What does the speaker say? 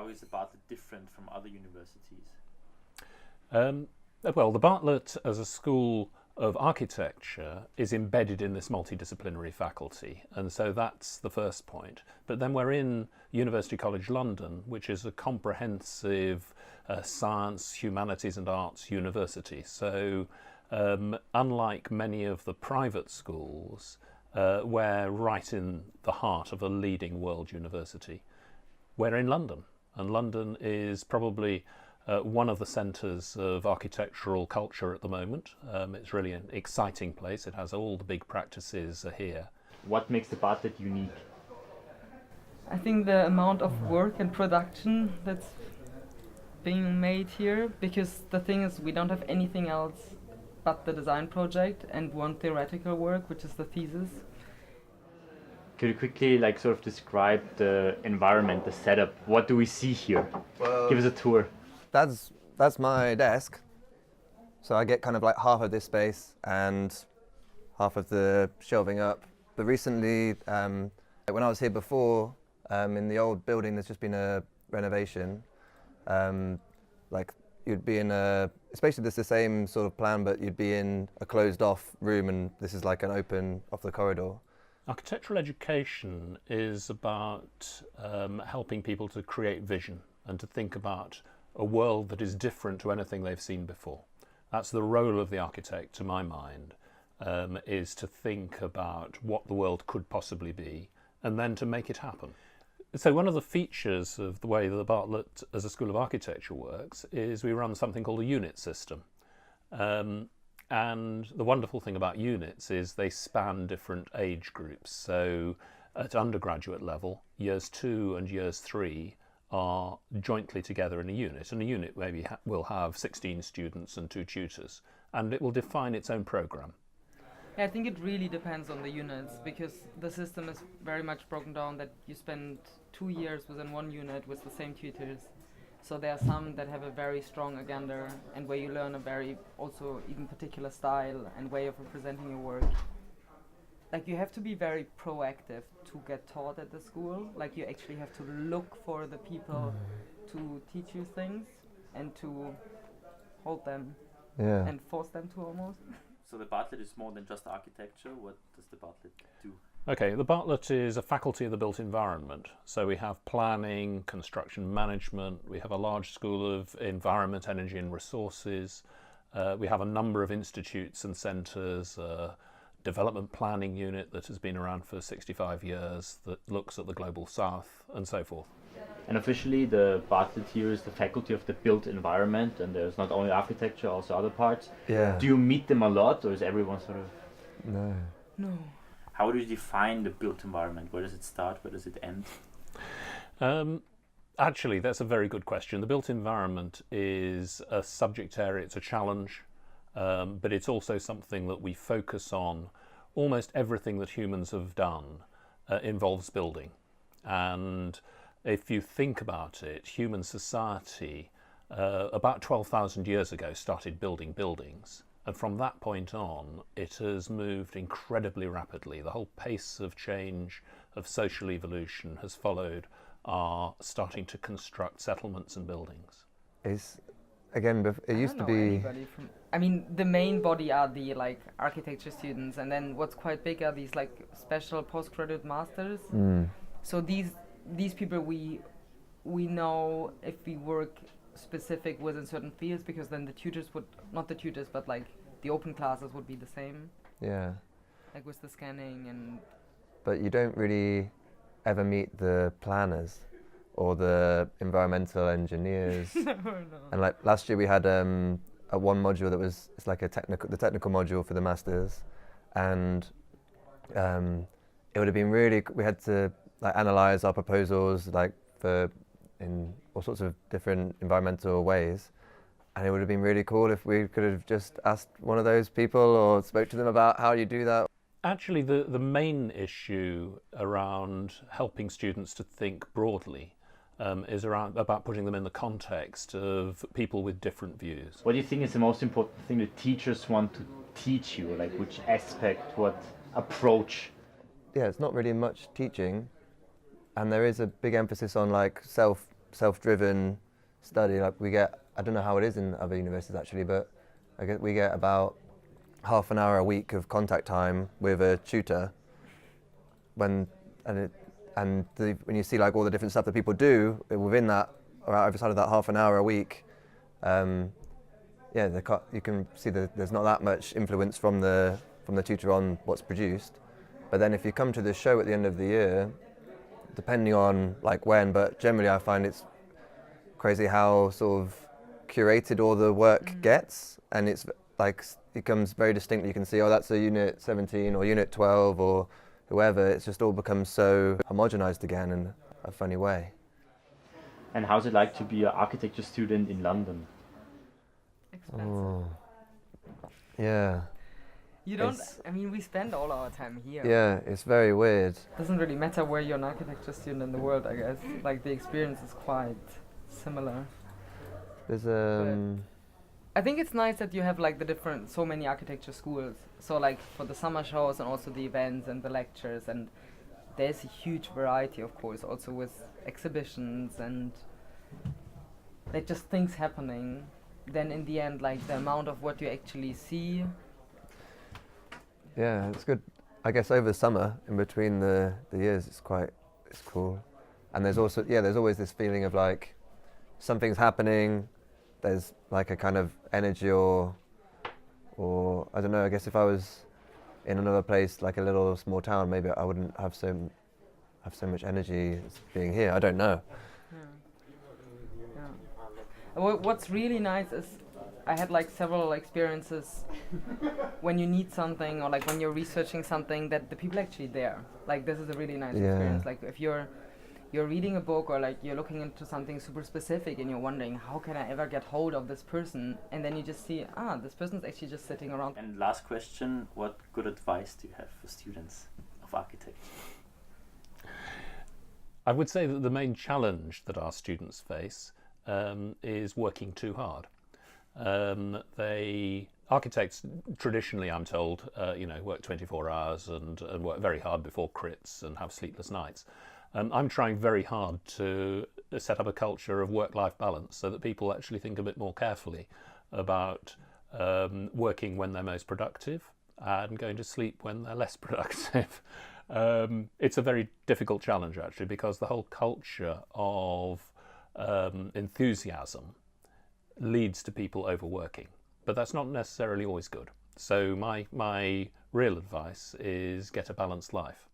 how is the Bartlett different from other universities? Well, the Bartlett as a school of architecture is embedded in this multidisciplinary faculty, and so that's the first point. But then we're in University College London, which is a comprehensive science, humanities and arts university. So unlike many of the private schools, we're right in the heart of a leading world university. We're in London, and London is probably one of the centres of architectural culture at the moment. It's really an exciting place. It has all the big practices here. What makes the Bartlett unique? I think the amount of work and production that's being made here, because the thing is we don't have anything else but the design project and one theoretical work, which is the thesis. Could you quickly sort of describe the environment, the setup? What do we see here? Well, give us a tour. That's my desk. So I get kind of like half of this space and half of the shelving up. But recently, when I was here before, in the old building, there's just been a renovation. Like you'd be in it's basically just the same sort of plan, but you'd be in a closed off room, and this is like an open off the corridor. Architectural education is about helping people to create vision and to think about a world that is different to anything they've seen before. That's the role of the architect, to my mind, is to think about what the world could possibly be and then to make it happen. So one of the features of the way that the Bartlett as a School of Architecture works is we run something called a unit system. And the wonderful thing about units is they span different age groups. So at undergraduate level, years 2 and years 3 are jointly together in a unit, and a unit maybe will have 16 students and 2 tutors, and it will define its own program. Yeah, I think it really depends on the units, because the system is very much broken down that you spend 2 years within one unit with the same tutors. So there are some that have a very strong agenda and where you learn a very also even particular style and way of representing your work. Like you have to be very proactive to get taught at the school. Like you actually have to look for the people to teach you things and to hold them and force them to almost. So the Bartlett is more than just architecture. What does the Bartlett do? Okay, the Bartlett is a faculty of the built environment. So we have planning, construction management, we have a large school of environment, energy and resources. We have a number of institutes and centres, development planning unit that has been around for 65 years that looks at the global south and so forth. And officially the Bartlett here is the faculty of the built environment, and there's not only architecture, also other parts. Yeah. Do you meet them a lot, or is everyone sort of... No. How do you define the built environment? Where does it start? Where does it end? Actually, that's a very good question. The built environment is a subject area, it's a challenge, but it's also something that we focus on. Almost everything that humans have done involves building. And if you think about it, human society about 12,000 years ago started building buildings. And from that point on, it has moved incredibly rapidly. The whole pace of change, of social evolution has followed our starting to construct settlements and buildings. It used to be... I mean, the main body are the architecture students, and then what's quite big are these special postgraduate masters. So these people we know if we work specific within certain fields, because then the tutors would, not the tutors, but the open classes would be the same. Yeah. Like with the scanning and... But you don't really ever meet the planners or the environmental engineers. No. And last year we had a one module that was, it's like the technical module for the masters, and it would have been really, we had to analyze our proposals in all sorts of different environmental ways, and it would have been really cool if we could have just asked one of those people or spoke to them about how you do that. Actually, the main issue around helping students to think broadly is about putting them in the context of people with different views. What do you think is the most important thing that teachers want to teach you? Which aspect, what approach? Yeah, it's not really much teaching, and there is a big emphasis on self-driven study. Like we get, I don't know how it is in other universities actually, but we get about half an hour a week of contact time with a tutor. When you see like all the different stuff that people do within that, or outside of that half an hour a week, you can see that there's not that much influence from the tutor on what's produced. But then if you come to the show at the end of the year, depending on like when, but generally I find it's crazy how sort of curated all the work gets, and it's like it becomes very distinct. You can see, oh, that's a unit 17 or unit 12 or whoever. It's just all becomes so homogenized again in a funny way. And how's it like to be an architecture student in London? Expensive. Oh. Yeah. You don't. I mean, we spend all our time here. Yeah, it's very weird. Doesn't really matter where you're an architecture student in the world, I guess. Like the experience is quite similar. There's I think it's nice that you have like so many architecture schools. So like for the summer shows and also the events and the lectures, and there's a huge variety, of course, also with exhibitions and like just things happening. Then in the end, like the amount of what you actually see. Yeah, it's good. I guess over the summer, in between the years, it's cool. And there's also, there's always this feeling of like something's happening. There's like a kind of energy or I don't know, I guess if I was in another place, like a little small town, maybe I wouldn't have so much energy as being here. I don't know. What's really nice is I had like several experiences when you need something or like when you're researching something that the people actually there. Like this is a really nice experience. Like if you're reading a book or like you're looking into something super specific and you're wondering how can I ever get hold of this person, and then you just see this person's actually just sitting around. And last question, what good advice do you have for students of architecture? I would say that the main challenge that our students face is working too hard. Architects traditionally, I'm told, work 24 hours and work very hard before crits and have sleepless nights. I'm trying very hard to set up a culture of work-life balance so that people actually think a bit more carefully about working when they're most productive and going to sleep when they're less productive. It's a very difficult challenge actually, because the whole culture of enthusiasm leads to people overworking, but that's not necessarily always good. So my real advice is get a balanced life.